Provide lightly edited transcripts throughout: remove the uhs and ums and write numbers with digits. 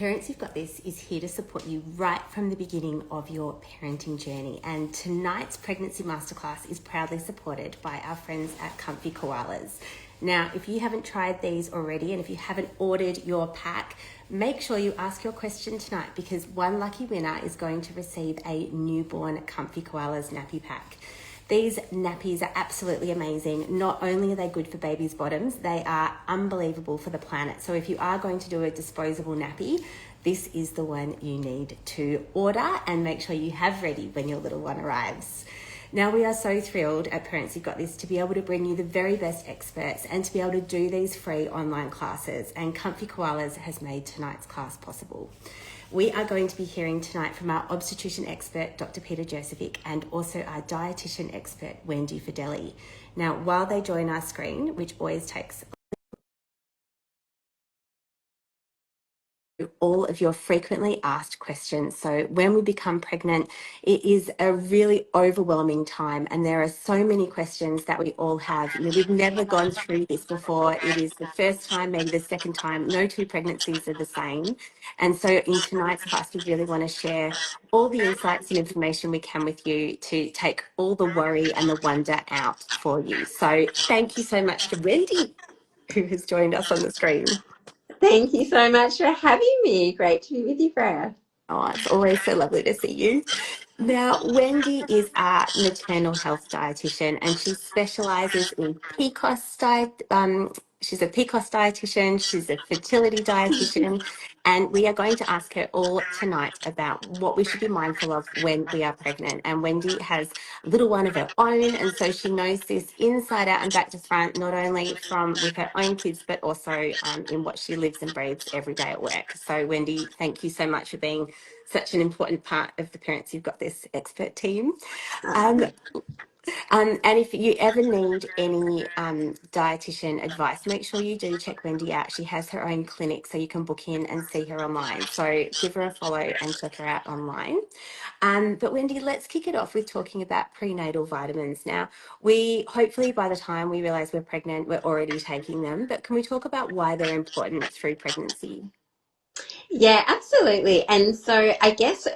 Parents Who've Got This is here to support you right from the beginning of your parenting journey. And tonight's Pregnancy Masterclass is proudly supported by our friends at Comfy Koalas. Now, if you haven't tried these already and if you haven't ordered your pack, make sure you ask your question tonight because one lucky winner is going to receive a newborn Comfy Koalas nappy pack. These nappies are absolutely amazing. Not only are they good for babies' bottoms, they are unbelievable for the planet. So if you are going to do a disposable nappy, this is the one you need to order and make sure you have ready when your little one arrives. Now, we are so thrilled at Parents Who've Got This to be able to bring you the very best experts and to be able to do these free online classes. And Comfy Koalas has made tonight's class possible. We are going to be hearing tonight from our Obstetrician Expert, Dr. Jurcevic, and also our Dietitian Expert, Wendy Fedele. Now, while they join our screen, which always takes all of your frequently asked questions. So when we become pregnant, it is a really overwhelming time and there are so many questions that we all have. You know, we've never gone through this before. It is the first time, maybe the second time. No two pregnancies are the same. And so in tonight's class, we really want to share all the insights and information we can with you to take all the worry and the wonder out for you. So thank you so much to Wendy, who has joined us on the screen. Thank you so much for having me. Great to be with you, Freya. Oh, it's always so lovely to see you. Now, Wendy is our maternal health dietitian and she specialises in PCOS diet. She's a PCOS dietitian, she's a fertility dietitian, and we are going to ask her all tonight about what we should be mindful of when we are pregnant. And Wendy has a little one of her own, and so she knows this inside out and back to front, not only from with her own kids, but also in what she lives and breathes every day at work. So, Wendy, thank you so much for being such an important part of the Parents Who've Got This expert team. And if you ever need any dietitian advice, make sure you do check Wendy out. She has her own clinic, so you can book in and see her online. So give her a follow and check her out online. But Wendy, let's kick it off with talking about prenatal vitamins. Now, we hopefully by the time we realise we're pregnant, we're already taking them. But can we talk about why they're important through pregnancy? Yeah, absolutely. And so I guess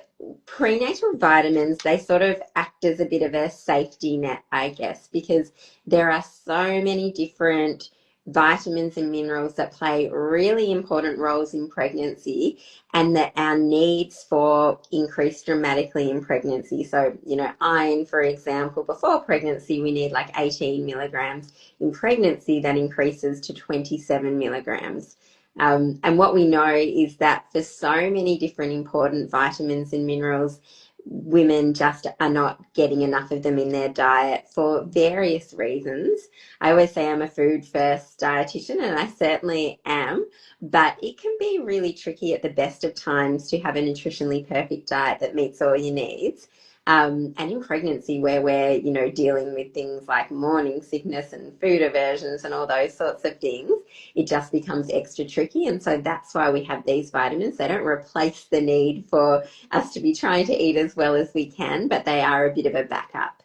prenatal vitamins, they sort of act as a bit of a safety net, I guess, because there are so many different vitamins and minerals that play really important roles in pregnancy and that our needs for increase dramatically in pregnancy. So, iron, for example, before pregnancy, we need like 18 milligrams. In pregnancy, that increases to 27 milligrams. And what we know is that for so many different important vitamins and minerals, women just are not getting enough of them in their diet for various reasons. I always say I'm a food first dietitian, and I certainly am, but it can be really tricky at the best of times to have a nutritionally perfect diet that meets all your needs. And in pregnancy, where we're, dealing with things like morning sickness and food aversions and all those sorts of things, it just becomes extra tricky. And so that's why we have these vitamins. They don't replace the need for us to be trying to eat as well as we can, but they are a bit of a backup.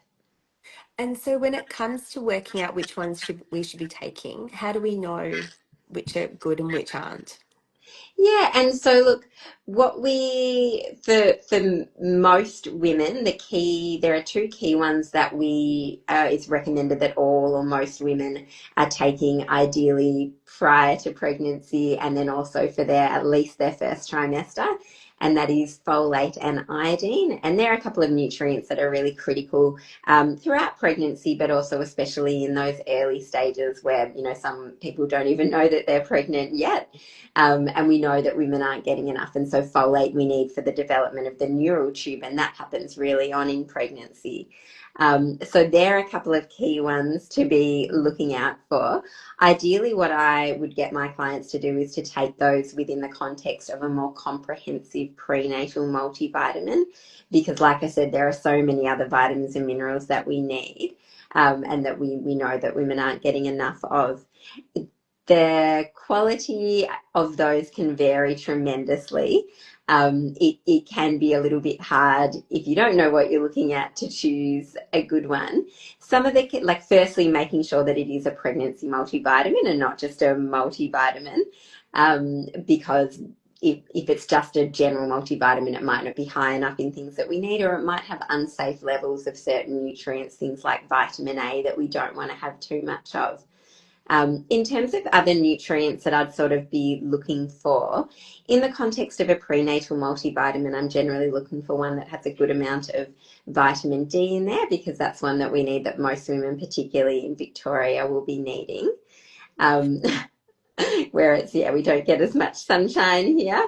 And so when it comes to working out which ones we should be taking, how do we know which are good and which aren't? Yeah, and so look, for most women, there are two key ones that it's recommended that all or most women are taking ideally prior to pregnancy and then also for at least their first trimester, and that is folate and iodine. And there are a couple of nutrients that are really critical throughout pregnancy, but also especially in those early stages where, some people don't even know that they're pregnant yet. And we know that women aren't getting enough. And so folate we need for the development of the neural tube, and that happens really on in pregnancy. So there are a couple of key ones to be looking out for. Ideally, what I would get my clients to do is to take those within the context of a more comprehensive prenatal multivitamin, because like I said, there are so many other vitamins and minerals that we need, and that we know that women aren't getting enough of. The quality of those can vary tremendously. It can be a little bit hard if you don't know what you're looking at to choose a good one. Some of firstly, making sure that it is a pregnancy multivitamin and not just a multivitamin, because if it's just a general multivitamin, it might not be high enough in things that we need, or it might have unsafe levels of certain nutrients, things like vitamin A that we don't want to have too much of. In terms of other nutrients that I'd sort of be looking for, in the context of a prenatal multivitamin, I'm generally looking for one that has a good amount of vitamin D in there, because that's one that we need, that most women, particularly in Victoria, will be needing. Where it's, we don't get as much sunshine here.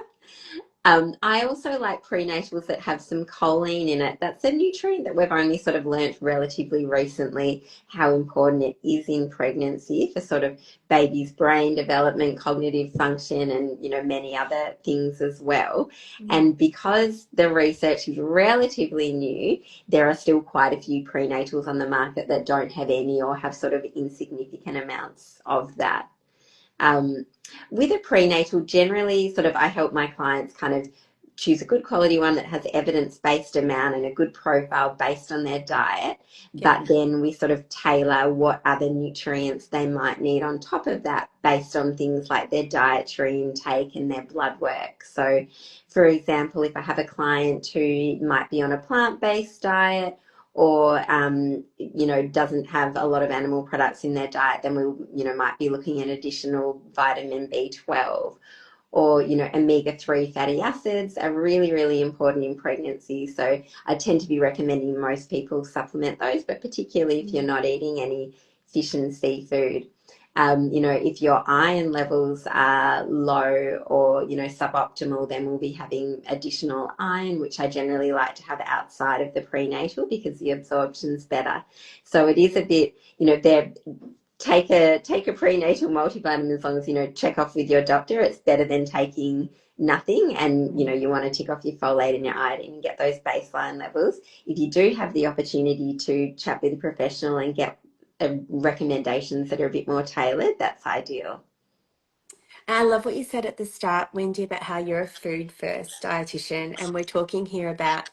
I also like prenatals that have some choline in it. That's a nutrient that we've only sort of learnt relatively recently how important it is in pregnancy for sort of baby's brain development, cognitive function, and, many other things as well. And because the research is relatively new, there are still quite a few prenatals on the market that don't have any, or have sort of insignificant amounts of that. With a prenatal, generally I help my clients kind of choose a good quality one that has evidence-based amount and a good profile based on their diet. Yeah. But then we sort of tailor what other nutrients they might need on top of that based on things like their dietary intake and their blood work. So, for example, if I have a client who might be on a plant-based diet, or doesn't have a lot of animal products in their diet, then we might be looking at additional vitamin B12, or omega-3 fatty acids are really, really important in pregnancy. So I tend to be recommending most people supplement those, but particularly if you're not eating any fish and seafood. If your iron levels are low or, suboptimal, then we'll be having additional iron, which I generally like to have outside of the prenatal because the absorption's better. So it is a bit, take a prenatal multivitamin as long as, check off with your doctor. It's better than taking nothing, and, you want to tick off your folate and your iodine and get those baseline levels. If you do have the opportunity to chat with a professional and get recommendations that are a bit more tailored, that's ideal. I love what you said at the start, Wendy, about how you're a food first dietitian, and we're talking here about,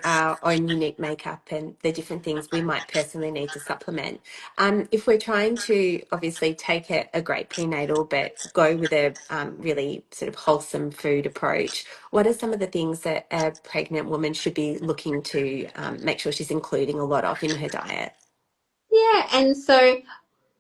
our own unique makeup and the different things we might personally need to supplement. If we're trying to obviously take a great prenatal, but go with a really sort of wholesome food approach, what are some of the things that a pregnant woman should be looking to make sure she's including a lot of in her diet? Yeah, and so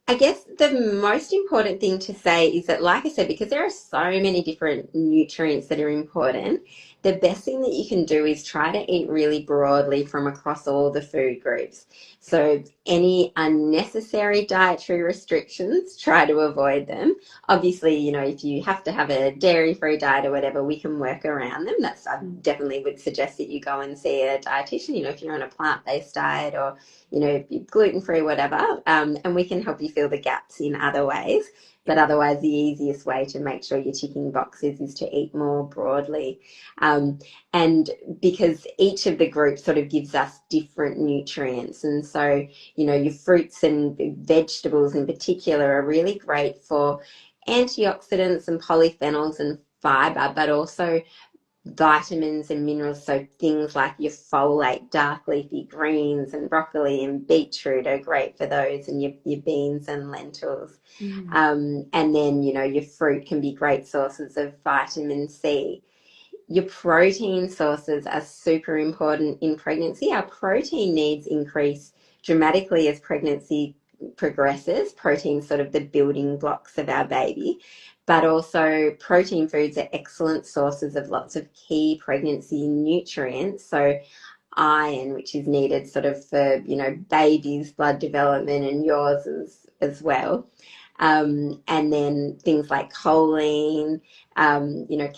I guess the most important thing to say is that, like I said, because there are so many different nutrients that are important, the best thing that you can do is try to eat really broadly from across all the food groups. So any unnecessary dietary restrictions, try to avoid them. Obviously, if you have to have a dairy-free diet or whatever, we can work around them. I definitely would suggest that you go and see a dietitian, if you're on a plant-based diet, or gluten-free, whatever, and we can help you fill the gaps in other ways. But otherwise, the easiest way to make sure you're ticking boxes is to eat more broadly. And because each of the groups sort of gives us different nutrients. And so, your fruits and vegetables in particular are really great for antioxidants and polyphenols and fiber, but also vitamins and minerals. So things like your folate, dark leafy greens and broccoli and beetroot are great for those, and your beans and lentils. And then, your fruit can be great sources of vitamin C. Your protein sources are super important in pregnancy. Our protein needs increase dramatically as pregnancy progresses. Protein's sort of the building blocks of our baby. But also protein foods are excellent sources of lots of key pregnancy nutrients. So iron, which is needed sort of for, baby's blood development and yours as well. And then things like choline, calcium,